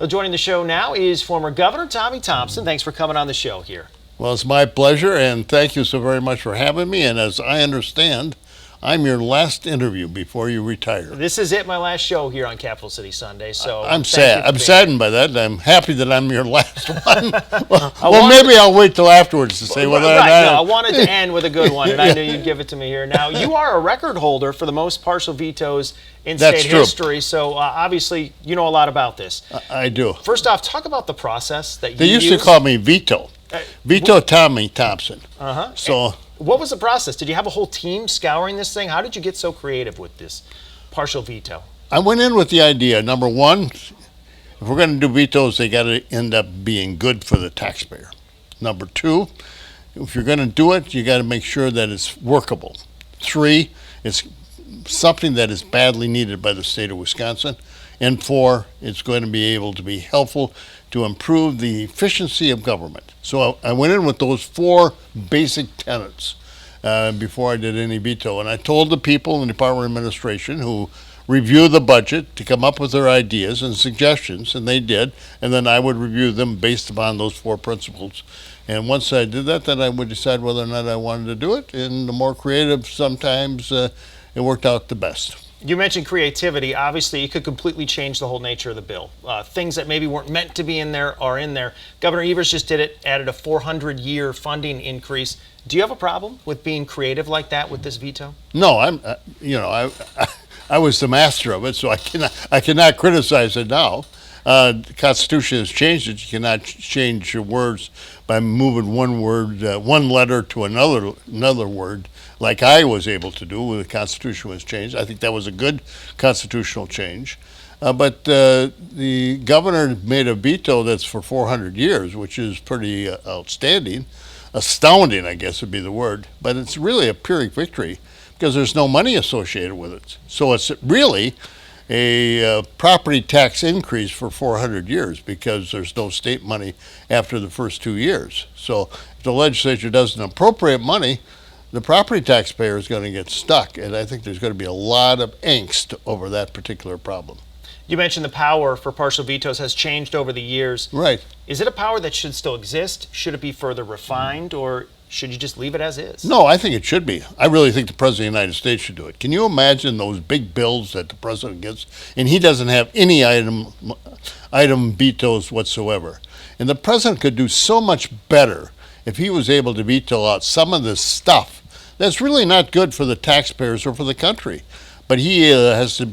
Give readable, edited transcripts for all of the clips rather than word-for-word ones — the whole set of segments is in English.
Joining the show now is former Governor Tommy Thompson. Thanks for coming on the show here. Well, it's my pleasure, and thank you so very much for having me. And as I understand, I'm your last interview before you retire. This is it, my last show here on Capital City Sunday. So I'm sad. I'm saddened by that. I'm happy that I'm your last one. Maybe I'll wait till afterwards to say whether or not. I wanted to end with a good one, and I knew you'd give it to me here. Now, you are a record holder for the most partial vetoes in state history, so obviously you know a lot about this. I do. First off, talk about the process that you They used to call me Veto. Veto Tommy Thompson. So, what was the process? Did you have a whole team scouring this thing? How did you get so creative with this partial veto? I went in with the idea, number one, if we're going to do vetoes, they got to end up being good for the taxpayer. Number two, if you're going to do it, you got to make sure that it's workable. Three, it's something that is badly needed by the state of Wisconsin. And four, it's going to be able to be helpful to improve the efficiency of government. So I went in with those four basic tenets before I did any veto. And I told the people in the Department of Administration who review the budget to come up with their ideas and suggestions, and they did. And then I would review them based upon those four principles. And once I did that, then I would decide whether or not I wanted to do it. And the more creative, sometimes it worked out the best. You mentioned creativity. Obviously, it could completely change the whole nature of the bill. Things that maybe weren't meant to be in there are in there. Governor Evers just did it, added a 400-year funding increase. Do you have a problem with being creative like that with this veto? No, I was the master of it, so I cannot criticize it now. The Constitution has changed it. You cannot change your words by moving one word, one letter to another word, like I was able to do when the Constitution was changed. I think that was a good constitutional change. But the governor made a veto that's for 400 years, which is pretty outstanding. Astounding, I guess would be the word. But it's really a Pyrrhic victory because there's no money associated with it. So it's really a property tax increase for 400 years because there's no state money after the first 2 years. So if the legislature doesn't appropriate money, the property taxpayer is going to get stuck. And I think there's going to be a lot of angst over that particular problem. You mentioned the power for partial vetoes has changed over the years. Right. Is it a power that should still exist? Should it be further refined, or should you just leave it as is? No, I think it should be. I really think the President of the United States should do it. Can you imagine those big bills that the President gets, and he doesn't have any item vetoes whatsoever? And the President could do so much better if he was able to veto out some of this stuff that's really not good for the taxpayers or for the country. But he has to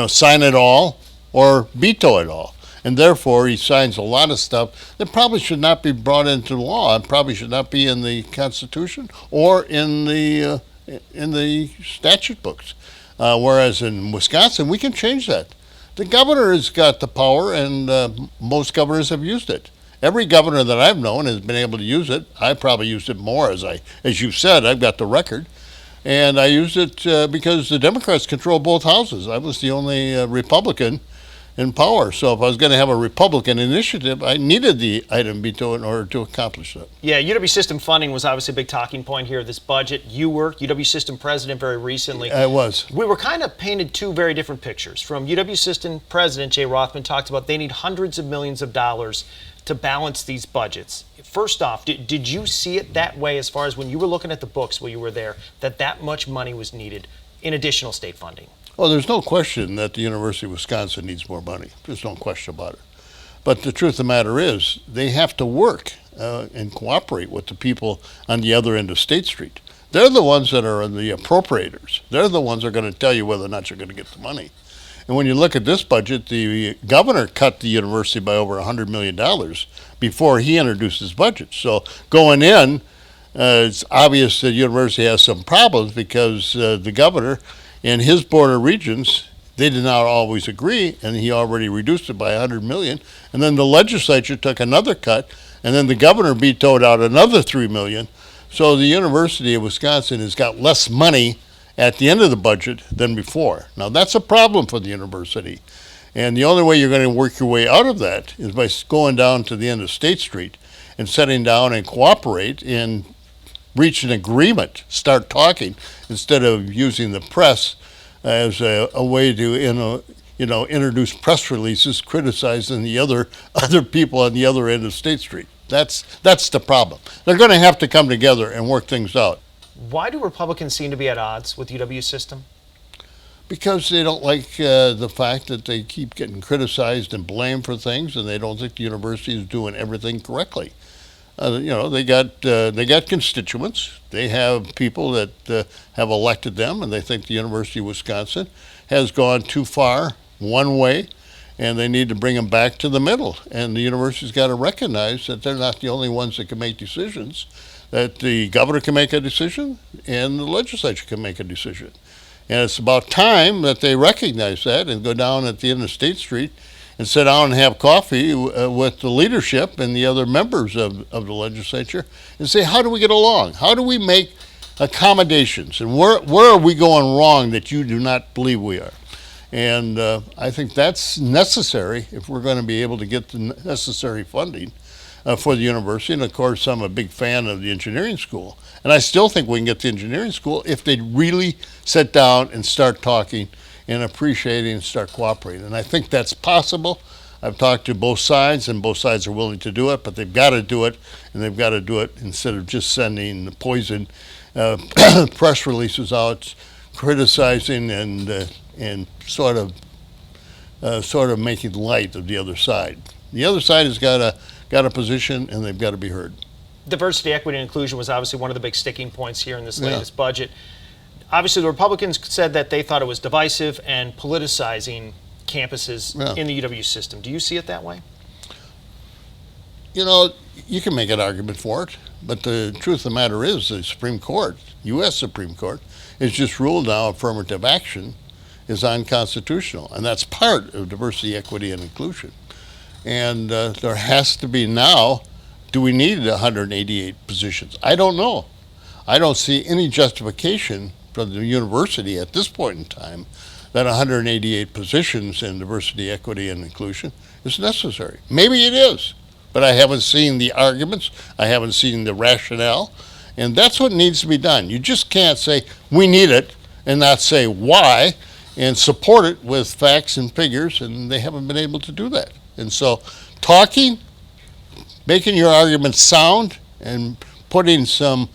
sign it all or veto it all. And therefore, he signs a lot of stuff that probably should not be brought into law and probably should not be in the Constitution or in the statute books. Whereas in Wisconsin, we can change that. The governor has got the power, and most governors have used it. Every governor that I've known has been able to use it. I probably used it more, as you said, I've got the record. And I used it because the Democrats control both houses. I was the only Republican in power. So if I was going to have a Republican initiative, I needed the item veto in order to accomplish that. Yeah, UW system funding was obviously a big talking point here of this budget. You were UW system president very recently. I was. We were kind of painted two very different pictures. From UW system president Jay Rothman talked about they need hundreds of millions of dollars to balance these budgets. First off, did you see it that way as far as when you were looking at the books while you were there, that much money was needed in additional state funding? Well, there's no question that the University of Wisconsin needs more money. There's no question about it. But the truth of the matter is they have to work and cooperate with the people on the other end of State Street. They're the ones that are the appropriators. They're the ones that are going to tell you whether or not you're going to get the money. And when you look at this budget, the governor cut the university by over $100 million before he introduced his budget. So going in, it's obvious that the university has some problems because the governor and his board of regents, they did not always agree, and he already reduced it by $100 million. And then the legislature took another cut, and then the governor vetoed out another $3 million. So the University of Wisconsin has got less money at the end of the budget than before. Now, that's a problem for the university. And the only way you're going to work your way out of that is by going down to the end of State Street and sitting down and cooperate and reach an agreement, start talking, instead of using the press as a way to introduce press releases criticizing the other people on the other end of State Street. That's the problem. They're going to have to come together and work things out. Why do Republicans seem to be at odds with UW system? Because they don't like the fact that they keep getting criticized and blamed for things, and they don't think the university is doing everything correctly. They got constituents. They have people that have elected them, and they think the University of Wisconsin has gone too far one way, and they need to bring them back to the middle. And the university's got to recognize that they're not the only ones that can make decisions, that the governor can make a decision and the legislature can make a decision. And it's about time that they recognize that and go down at the end of State Street and sit down and have coffee with the leadership and the other members of the legislature and say, how do we get along? How do we make accommodations? And where are we going wrong that you do not believe we are? And I think that's necessary if we're going to be able to get the necessary funding for the university. And of course, I'm a big fan of the engineering school. And I still think we can get the engineering school if they really sit down and start talking and appreciating and start cooperating. And I think that's possible. I've talked to both sides, and both sides are willing to do it, but they've got to do it, and they've got to do it instead of just sending the poison press releases out, criticizing and sort of making light of the other side. The other side has got a position, and they've got to be heard. Diversity, equity, and inclusion was obviously one of the big sticking points here in this latest budget. Obviously, the Republicans said that they thought it was divisive and politicizing campuses in the UW system. Do you see it that way? You can make an argument for it, but the truth of the matter is the Supreme Court, U.S. Supreme Court, has just ruled now affirmative action is unconstitutional, and that's part of diversity, equity, and inclusion. And there has to be now, do we need 188 positions? I don't know. I don't see any justification from the university at this point in time that 188 positions in diversity, equity, and inclusion is necessary. Maybe it is, but I haven't seen the arguments. I haven't seen the rationale, and that's what needs to be done. You just can't say, we need it, and not say why, and support it with facts and figures, and they haven't been able to do that. And so talking, making your arguments sound, and putting some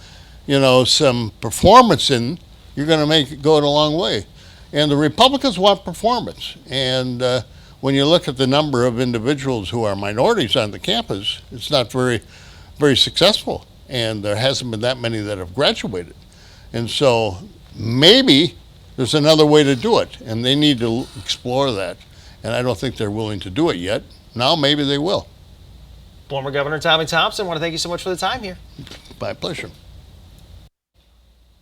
performance in, you're going to make it go a long way. And the Republicans want performance. And when you look at the number of individuals who are minorities on the campus, it's not very, very successful. And there hasn't been that many that have graduated. And so maybe there's another way to do it, and they need to explore that. And I don't think they're willing to do it yet. Now maybe they will. Former Governor Tommy Thompson, I want to thank you so much for the time here. My pleasure.